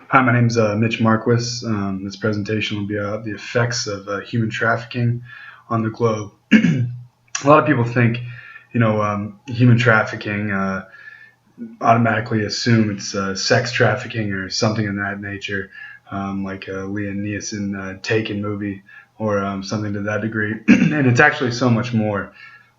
Hi, my name's Mitch Marquis. This presentation will be about the effects of human trafficking on the globe. A lot of people think, human trafficking, automatically assume it's sex trafficking or something in that nature, like a Liam Neeson Taken movie or something to that degree. And it's actually so much more.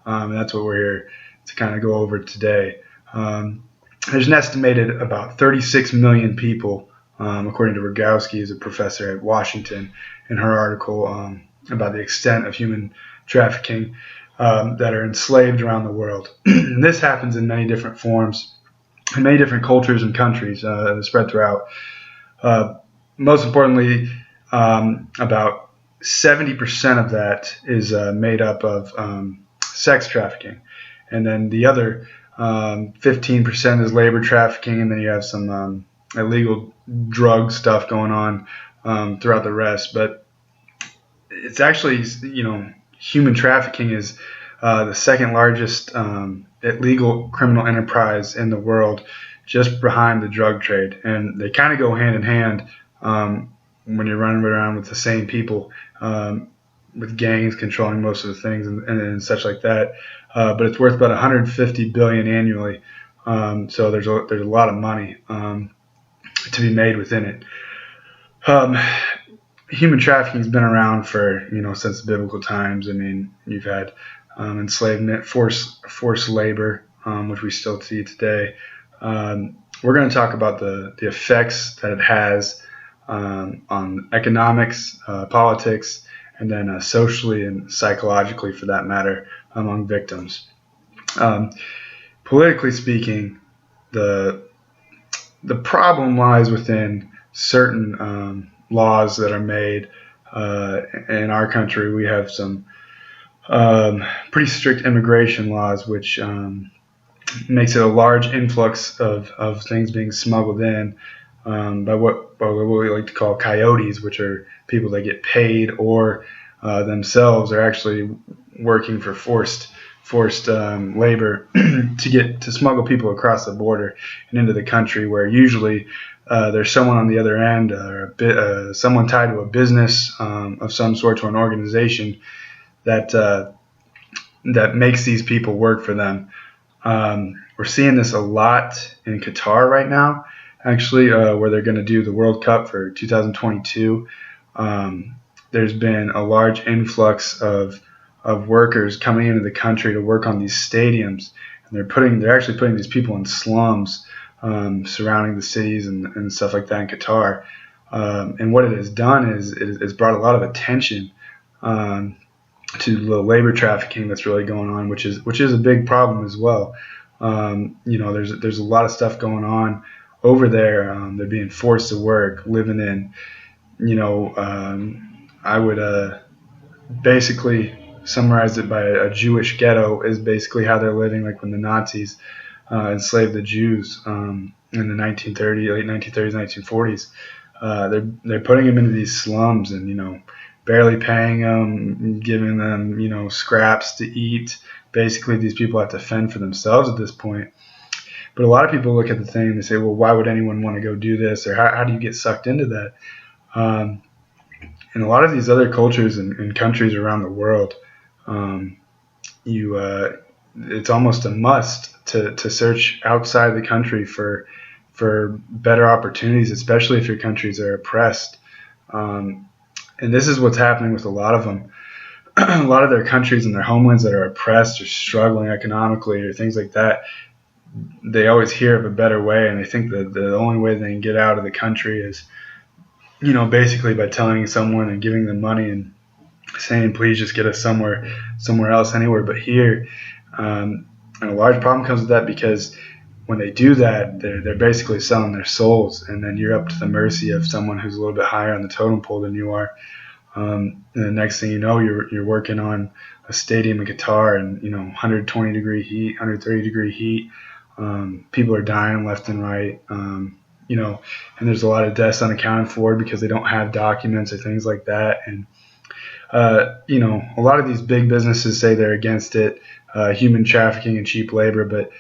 And that's what we're here to kind of go over today. There's an estimated about 36 million people, according to Rogowski, who's a professor at Washington, in her article about the extent of human trafficking that are enslaved around the world. And this happens in many different forms, in many different cultures and countries spread throughout. Most importantly, about 70% of that is made up of sex trafficking. And then the other 15% is labor trafficking, and then you have some illegal drug stuff going on throughout the rest. But it's actually, human trafficking is the second largest illegal criminal enterprise in the world, just behind the drug trade. And they kind of go hand in hand when you're running around with the same people, with gangs controlling most of the things and such like that. But it's worth about 150 billion annually. So there's a lot of money to be made within it. Human trafficking has been around for since biblical times. I mean, you've had enslavement, forced labor, which we still see today. We're going to talk about the effects that it has on economics, politics, and then socially and psychologically, for that matter, among victims. Politically speaking, the problem lies within certain laws that are made. In our country, we have some pretty strict immigration laws, which makes it a large influx of things being smuggled in by what we like to call coyotes, which are people that get paid or themselves are actually working for forced labor to smuggle people across the border and into the country, where usually there's someone on the other end, or someone tied to a business of some sort, to an organization that makes these people work for them. We're seeing this a lot in Qatar right now, actually, where they're going to do the World Cup for 2022. There's been a large influx of workers coming into the country to work on these stadiums, and they're actually putting these people in slums surrounding the cities and stuff like that in Qatar. And what it has done is it's brought a lot of attention to the labor trafficking that's really going on, which is a big problem as well. There's a lot of stuff going on over there. They're being forced to work, living in, I would basically summarize it by a Jewish ghetto is basically how they're living, like when the Nazis enslaved the Jews in the late 1930s, 1940s. They're putting them into these slums and barely paying them, giving them scraps to eat. Basically, these people have to fend for themselves at this point. But a lot of people look at the thing and they say, well, why would anyone want to go do this, or how do you get sucked into that? In a lot of these other cultures and countries around the world, it's almost a must to search outside the country for better opportunities, especially if your countries are oppressed. And this is what's happening with a lot of them. A lot of their countries and their homelands that are oppressed or struggling economically or things like that, they always hear of a better way, and they think that the only way they can get out of the country is basically by telling someone and giving them money and saying, please just get us somewhere else, anywhere but here. And a large problem comes with that, because when they do that, they're basically selling their souls, and then you're up to the mercy of someone who's a little bit higher on the totem pole than you are. And the next thing you know, you're working on a stadium in Qatar and 120 degree heat, 130 degree heat. People are dying left and right. And there's a lot of deaths unaccounted for because they don't have documents or things like that. And a lot of these big businesses say they're against it, human trafficking and cheap labor, but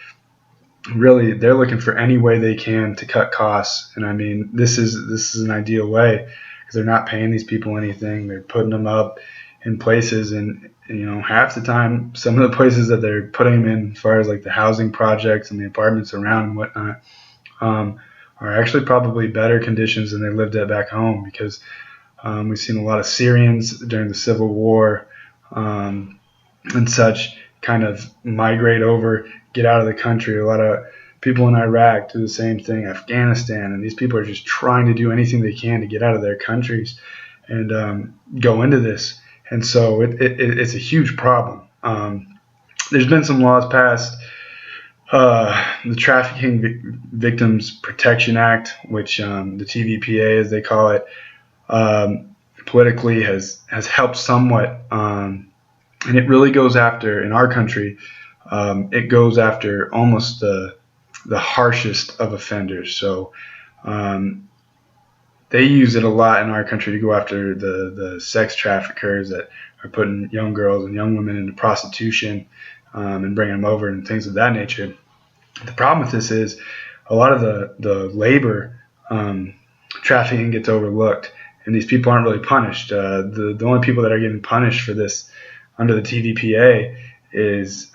really they're looking for any way they can to cut costs. And I mean, this is an ideal way because they're not paying these people anything. They're putting them up in places, and half the time, some of the places that they're putting them in, as far as like the housing projects and the apartments around and whatnot, um, are actually probably better conditions than they lived at back home, because we've seen a lot of Syrians during the Civil War and such kind of migrate over, get out of the country. A lot of people in Iraq do the same thing, Afghanistan, and these people are just trying to do anything they can to get out of their countries and go into this. And so it's a huge problem. There's been some laws passed, the Trafficking Victims Protection Act, which the TVPA, as they call it, politically has helped somewhat. And it really goes after, in our country, it goes after almost the harshest of offenders. So they use it a lot in our country to go after the sex traffickers that are putting young girls and young women into prostitution and bringing them over and things of that nature. The problem with this is a lot of the labor trafficking gets overlooked, and these people aren't really punished. The only people that are getting punished for this under the TVPA is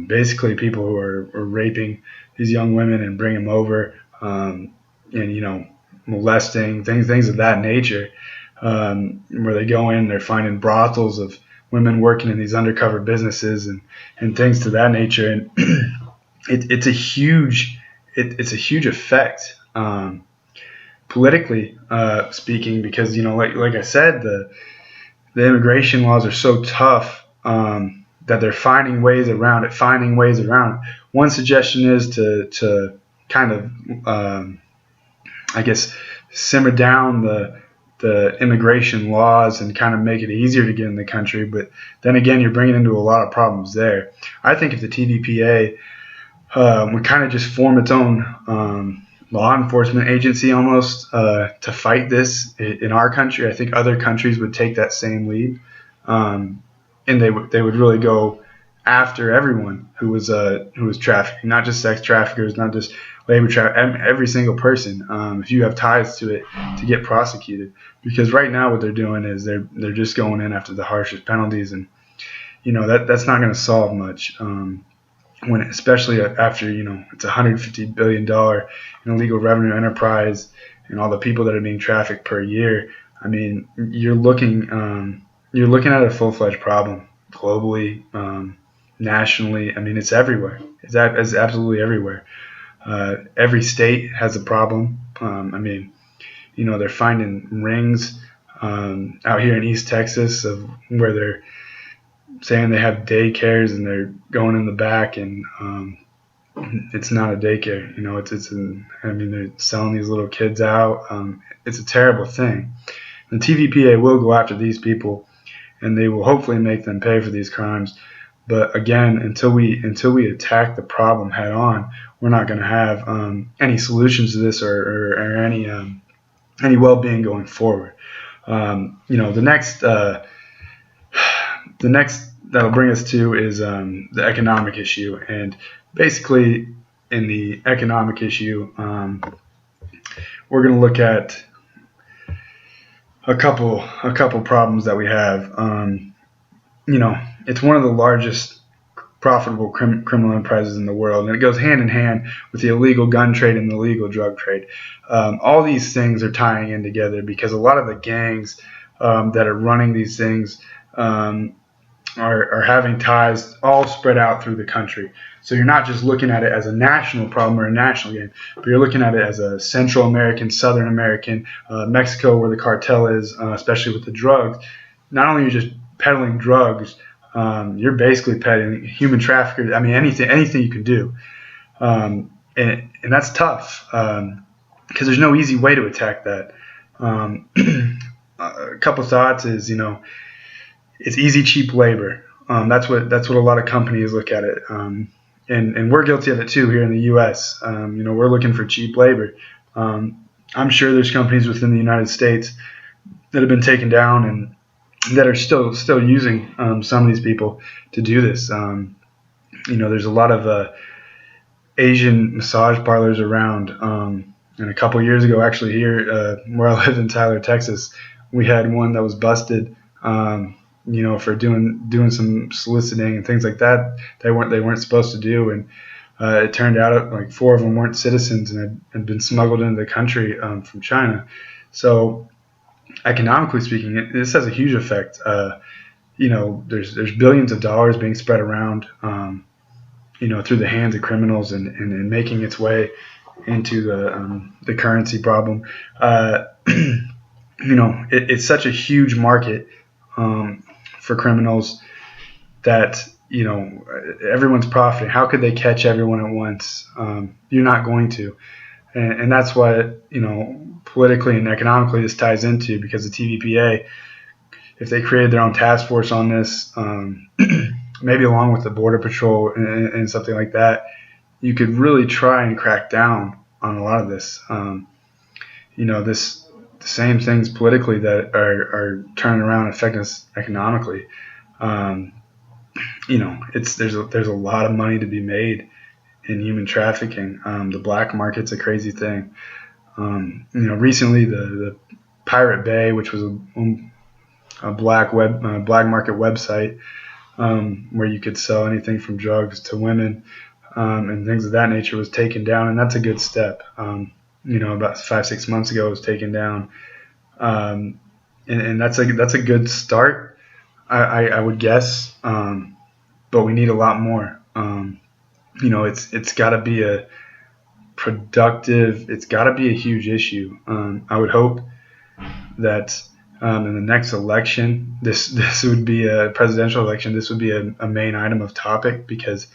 basically people who are raping these young women and bring them over, and molesting, things of that nature, where they go in, they're finding brothels of women working in these undercover businesses and things to that nature, and it's a huge effect politically speaking, because like I said, the immigration laws are so tough that they're finding ways around it. One suggestion is to kind of I guess simmer down the immigration laws and kind of make it easier to get in the country, but then again, you're bringing into a lot of problems there. I think if the TVPA would kind of just form its own law enforcement agency almost to fight this in our country, I think other countries would take that same lead, and they would really go after everyone who was trafficking, not just sex traffickers, not just labor traffickers, every single person, if you have ties to it, to get prosecuted. Because right now what they're doing is they're just going in after the harshest penalties, and that's not going to solve much. When especially after it's $150 billion illegal revenue enterprise and all the people that are being trafficked per year. I mean, you're looking at a full-fledged problem globally, nationally. I mean, it's everywhere. It's absolutely everywhere. Every state has a problem. I mean, they're finding rings out here in East Texas of where they're saying they have daycares and they're going in the back, and it's not a daycare. I mean, they're selling these little kids out. It's a terrible thing. The TVPA will go after these people, and they will hopefully make them pay for these crimes. But again, until we attack the problem head on, we're not going to have any solutions to this or any well-being going forward. The next that'll bring us to is the economic issue, and basically in the economic issue, we're going to look at a couple problems that we have. It's one of the largest profitable criminal enterprises in the world, and it goes hand in hand with the illegal gun trade and the illegal drug trade. All these things are tying in together because a lot of the gangs that are running these things are having ties all spread out through the country. So you're not just looking at it as a national problem or a national game, but you're looking at it as a Central American, Southern American, Mexico, where the cartel is, especially with the drugs. Not only are you just peddling drugs, you're basically peddling human traffickers. I mean, anything you can do, and that's tough because there's no easy way to attack that. A couple thoughts is it's easy, cheap labor. That's what a lot of companies look at it, and we're guilty of it too here in the U.S. We're looking for cheap labor. I'm sure there's companies within the United States that have been taken down and that are still using some of these people to do this. There's a lot of Asian massage parlors around. And a couple years ago, actually here where I live in Tyler, Texas, we had one that was busted. For doing some soliciting and things like that they weren't supposed to do, and it turned out like 4 of them weren't citizens and had been smuggled into the country from China. So economically speaking, this has a huge effect. There's billions of dollars being spread around, through the hands of criminals and making its way into the currency problem. It's such a huge market for criminals that everyone's profiting. How could they catch everyone at once? You're not going to, and that's what politically and economically this ties into, because the TVPA, if they created their own task force on this, maybe along with the Border Patrol and something like that, you could really try and crack down on a lot of this. The same things politically that are turning around and affecting us economically. There's a lot of money to be made in human trafficking. The black market's a crazy thing. Recently the Pirate Bay, which was a black market website where you could sell anything from drugs to women and things of that nature, was taken down, and that's a good step. About 5-6 months ago, it was taken down, and that's a good start, I would guess. But we need a lot more. It's got to be a productive. It's got to be a huge issue. I would hope that in the next election, this would be a presidential election. This would be a main item of topic, because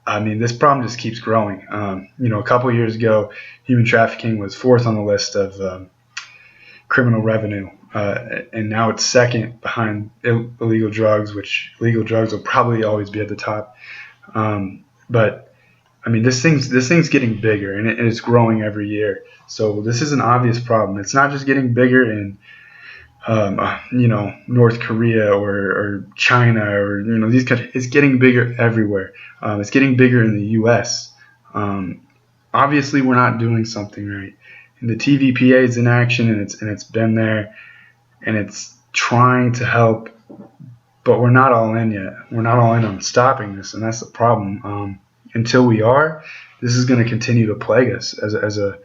this problem just keeps growing. A couple of years ago, human trafficking was 4th on the list of criminal revenue, and now it's 2nd behind illegal drugs, which illegal drugs will probably always be at the top. But this thing's getting bigger, and it's growing every year. So this is an obvious problem. It's not just getting bigger in North Korea or China or these countries. It's getting bigger everywhere. It's getting bigger in the U.S. Obviously, we're not doing something right. And the TVPA is in action, and it's been there, and it's trying to help, but we're not all in yet. We're not all in on stopping this, and that's the problem. Until we are, this is going to continue to plague us as a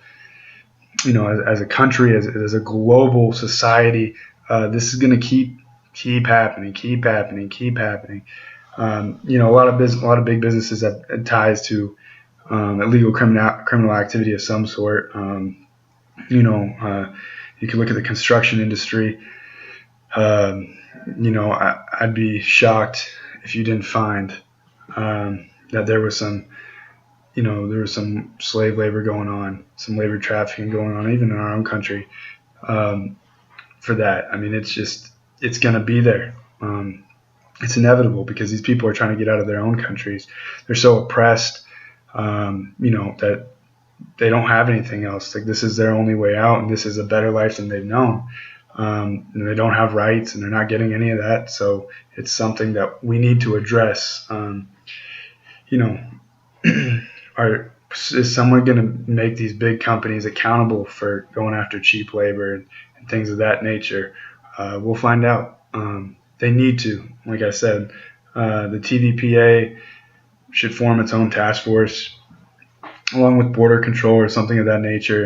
country, as a global society. This is going to keep happening. A lot of big businesses have ties to illegal criminal activity of some sort. You can look at the construction industry. I'd be shocked if you didn't find that there was some slave labor going on, some labor trafficking going on, even in our own country. For that, it's going to be there. It's inevitable, because these people are trying to get out of their own countries. They're so oppressed, that they don't have anything else. Like, this is their only way out, and this is a better life than they've known. And they don't have rights, and they're not getting any of that. So it's something that we need to address. Is someone going to make these big companies accountable for going after cheap labor and things of that nature? We'll find out. They need to. Like I said, the TVPA should form its own task force along with border control or something of that nature,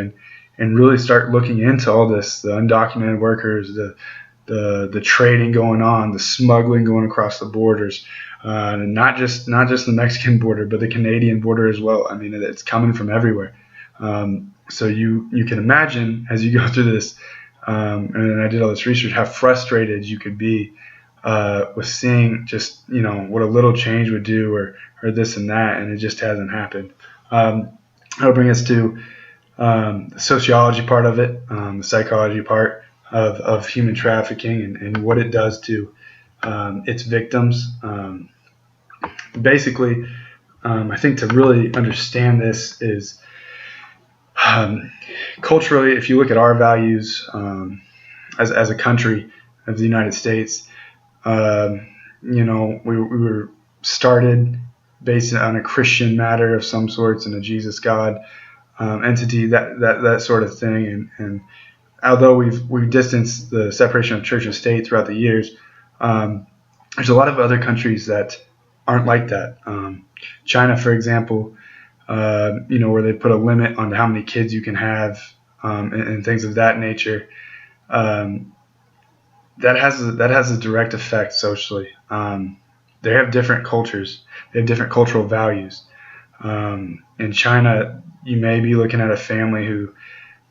and really start looking into all this, the undocumented workers, the trading going on, the smuggling going across the borders, and not just the Mexican border, but the Canadian border as well. It's coming from everywhere. So you can imagine, as you go through this, and I did all this research, how frustrated you could be with seeing just what a little change would do, or this and that, and it just hasn't happened. That'll bring us to the sociology part of it, the psychology part of human trafficking, and what it does to its victims. Basically, I think to really understand this is culturally, if you look at our values as a country, of the United States, we were started based on a Christian matter of some sorts and a Jesus God entity, that sort of thing. And although we've distanced the separation of church and state throughout the years, there's a lot of other countries that aren't like that. China, for example, where they put a limit on how many kids you can have, and things of that nature. That has a direct effect socially. They have different cultures. They have different cultural values. In China, you may be looking at a family who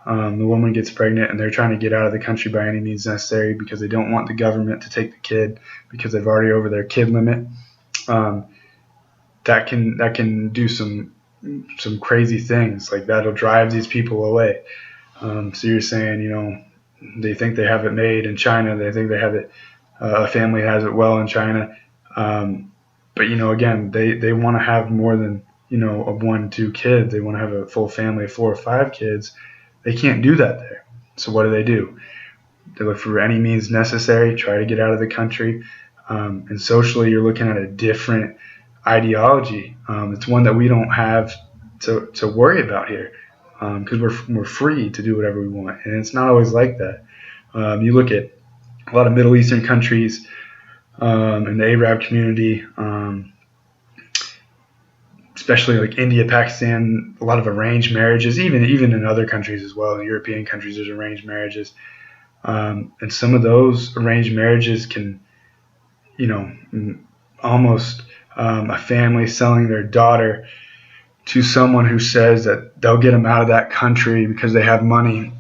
the woman gets pregnant and they're trying to get out of the country by any means necessary because they don't want the government to take the kid because they've already over their kid limit. That can do some crazy things. Like that'll drive these people away. So you're saying, they think they have it made in China. They think they have it. A family has it well in China. But again, they want to have more than a 1-2 kids. They want to have a full family of 4 or 5 kids. They can't do that there. So what do? They look for any means necessary, try to get out of the country. And socially, you're looking at a different ideology. It's one that we don't have to worry about here, because we're free to do whatever we want, and it's not always like that. You look at a lot of Middle Eastern countries, in the Arab community, especially like India, Pakistan, a lot of arranged marriages, even in other countries as well. In European countries, there's arranged marriages, and some of those arranged marriages can, almost a family selling their daughter to someone who says that they'll get them out of that country because they have money,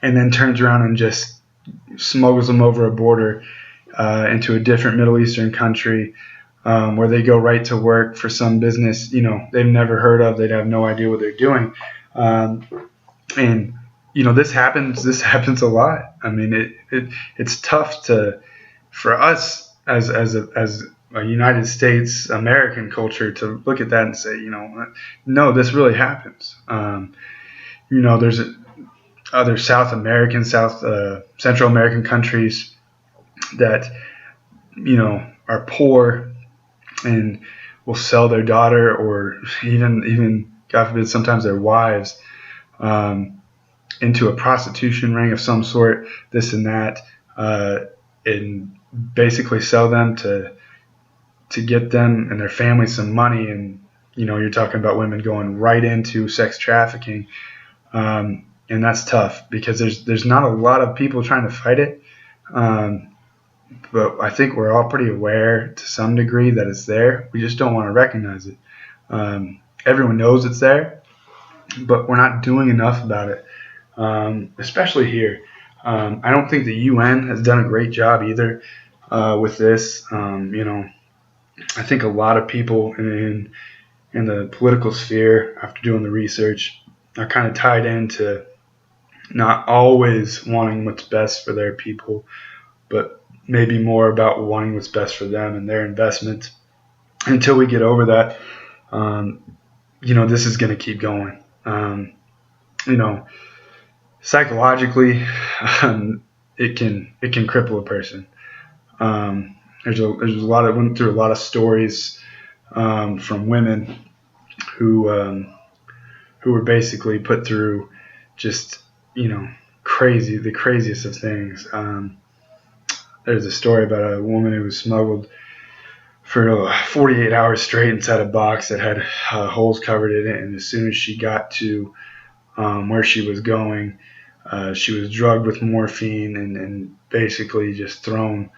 and then turns around and just smuggles them over a border into a different Middle Eastern country, where they go right to work for some business they've never heard of. They'd have no idea what they're doing, and this happens a lot. I mean, it's tough for us as a United States American culture to look at that and say, no, this really happens. There's other South American, Central American countries that, are poor and will sell their daughter, or even God forbid, sometimes their wives, into a prostitution ring of some sort, this and that, and basically sell them to get them and their family some money. And you're talking about women going right into sex trafficking, and that's tough because there's not a lot of people trying to fight it, but I think we're all pretty aware to some degree that it's there. We just don't want to recognize it. Everyone knows it's there, but we're not doing enough about it, especially here. I don't think the UN has done a great job either with this. I think a lot of people in the political sphere, after doing the research, are kind of tied into not always wanting what's best for their people, but maybe more about wanting what's best for them and their investment. Until we get over that, this is going to keep going. Psychologically, it can cripple a person. There's a lot of went through a lot of stories from women who were basically put through just the craziest of things. There's a story about a woman who was smuggled for 48 hours straight inside a box that had holes covered in it, and as soon as she got to where she was going, she was drugged with morphine and basically just thrown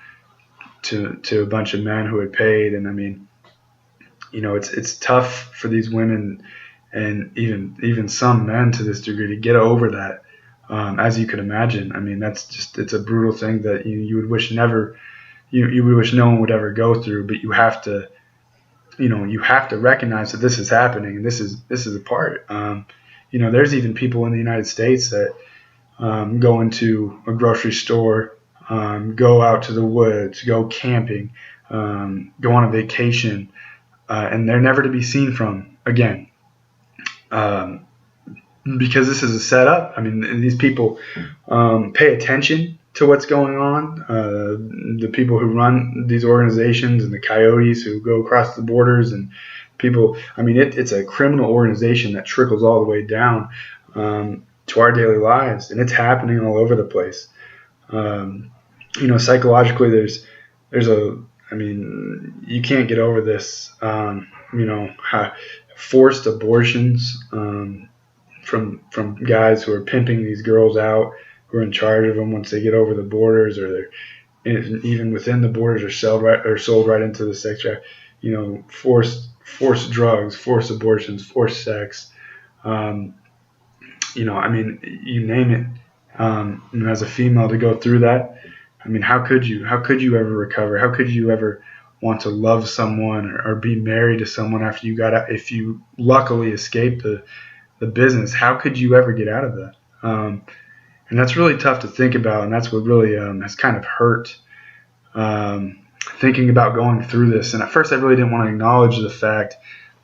to a bunch of men who had paid. And I mean, it's tough for these women and even some men to this degree to get over that, as you could imagine. I mean, it's a brutal thing that you would wish never, you would wish no one would ever go through, but you have to recognize that this is happening, and this is a part. There's even people in the United States that go into a grocery store, go out to the woods, go camping, go on a vacation, and they're never to be seen from again, because this is a setup. I mean, these people pay attention to what's going on. The people who run these organizations and the coyotes who go across the borders and people. I mean, it's a criminal organization that trickles all the way down to our daily lives, and it's happening all over the place. Um, psychologically, there's a. I mean, you can't get over this. Forced abortions from guys who are pimping these girls out, who are in charge of them once they get over the borders, or they're even within the borders, are sold right into the sex traffic. Forced drugs, forced abortions, forced sex. Um, I mean, you name it. As a female to go through that, I mean, how could you? How could you ever recover? How could you ever want to love someone or be married to someone after you got out? If you luckily escaped the business, how could you ever get out of that? And that's really tough to think about, and that's what really has kind of hurt thinking about going through this. And at first, I really didn't want to acknowledge the fact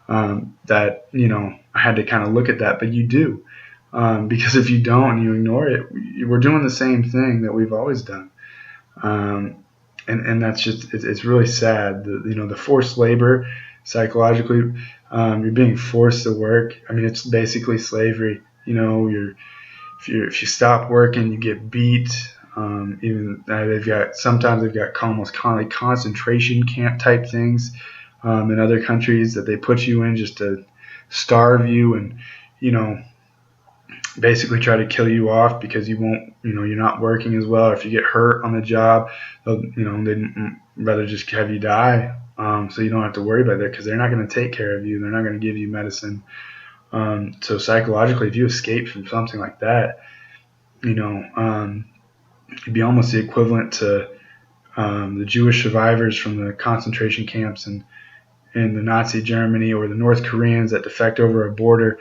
that I had to kind of look at that, but you do. Because if you don't and you ignore it, we're doing the same thing that we've always done. And that's just, it's really sad. The forced labor, psychologically, you're being forced to work. I mean, it's basically slavery. If you stop working, you get beat. Sometimes they've got almost kind of concentration camp type things in other countries that they put you in just to starve you and basically try to kill you off because you won't, you're not working as well. Or if you get hurt on the job, they'd rather just have you die, so you don't have to worry about that because they're not going to take care of you. They're not going to give you medicine. So psychologically, if you escape from something like that, it'd be almost the equivalent to the Jewish survivors from the concentration camps in the Nazi Germany, or the North Koreans that defect over a border.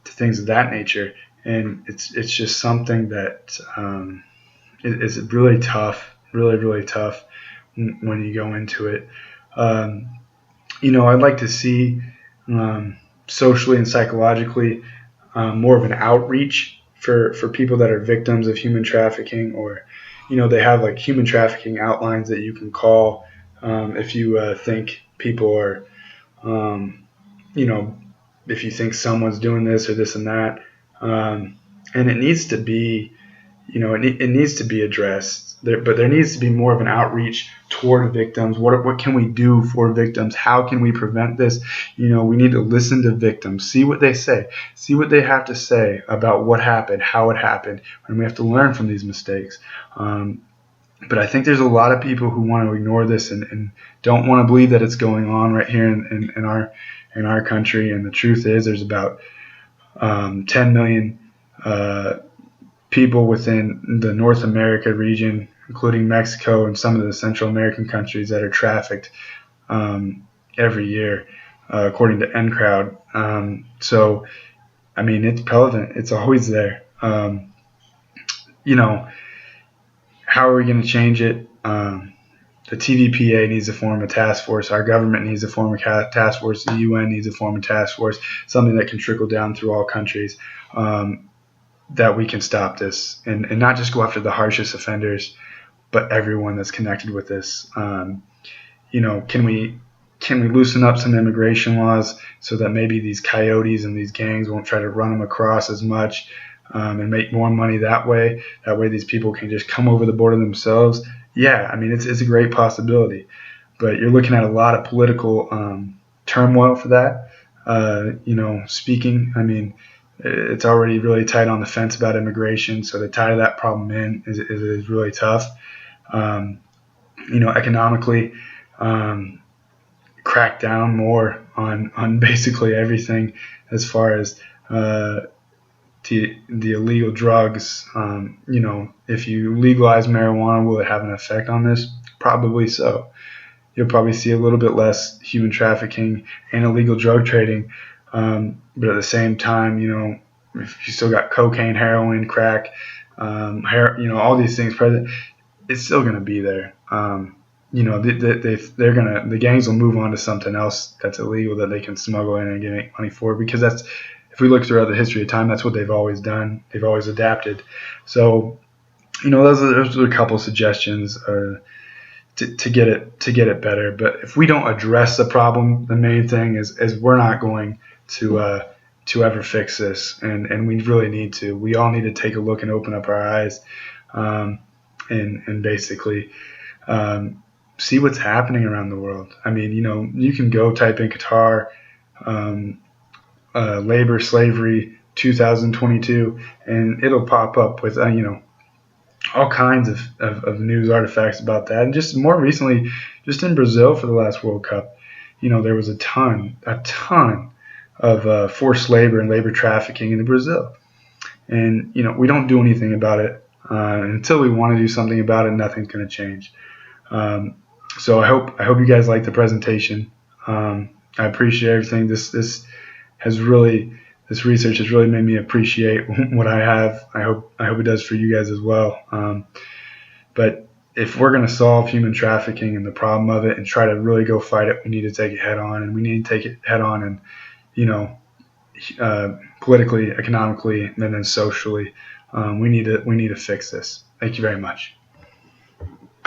To things of that nature, and it's just something that is really tough, really tough when you go into it. I'd like to see socially and psychologically more of an outreach for people that are victims of human trafficking, or they have like human trafficking outlines that you can call if you think people are if you think someone's doing this or this and that, and it needs to be, it needs to be addressed. But there needs to be more of an outreach toward victims. What can we do for victims? How can we prevent this? We need to listen to victims, see what they say, see what they have to say about what happened, how it happened, and we have to learn from these mistakes. But I think there's a lot of people who want to ignore this and don't want to believe that it's going on right here in our country. And the truth is, there's about 10 million people within the North America region, including Mexico and some of the Central American countries, that are trafficked every year, according to NCrowd. So, I mean, it's prevalent. It's always there. How are we going to change it? The TVPA needs to form a task force. Our government needs to form a task force. The UN needs to form a task force, something that can trickle down through all countries, that we can stop this and not just go after the harshest offenders, but everyone that's connected with this. Can we loosen up some immigration laws so that maybe these coyotes and these gangs won't try to run them across as much, and make more money that way? That way these people can just come over the border themselves. Yeah, I mean, it's a great possibility, but you're looking at a lot of political turmoil for that. Speaking, I mean, it's already really tight on the fence about immigration, so to tie that problem in is really tough. Economically, crack down more on basically everything as far as the illegal drugs. If you legalize marijuana, will it have an effect on this? Probably so. You'll probably see a little bit less human trafficking and illegal drug trading. But at the same time, if you still got cocaine, heroin, crack, all these things present, it's still going to be there. The gangs will move on to something else that's illegal that they can smuggle in and make money for, because if we look throughout the history of time, that's what they've always done. They've always adapted. So, those are a couple suggestions to get it better. But if we don't address the problem, the main thing is we're not going to ever fix this, and we really need to. We all need to take a look and open up our eyes, and basically see what's happening around the world. I mean, you can go type in Qatar, labor slavery 2022, and it'll pop up with all kinds of news artifacts about that. And just more recently, just in Brazil for the last World Cup, there was a ton of forced labor and labor trafficking in Brazil. And, we don't do anything about it. Until we want to do something about it, nothing's going to change. So I hope you guys like the presentation. I appreciate everything. This research has really made me appreciate what I have. I hope it does for you guys as well. But if we're going to solve human trafficking and the problem of it and try to really go fight it, we need to take it head on, and we need to take it head on, and politically, economically, and then socially. We need to fix this. Thank you very much.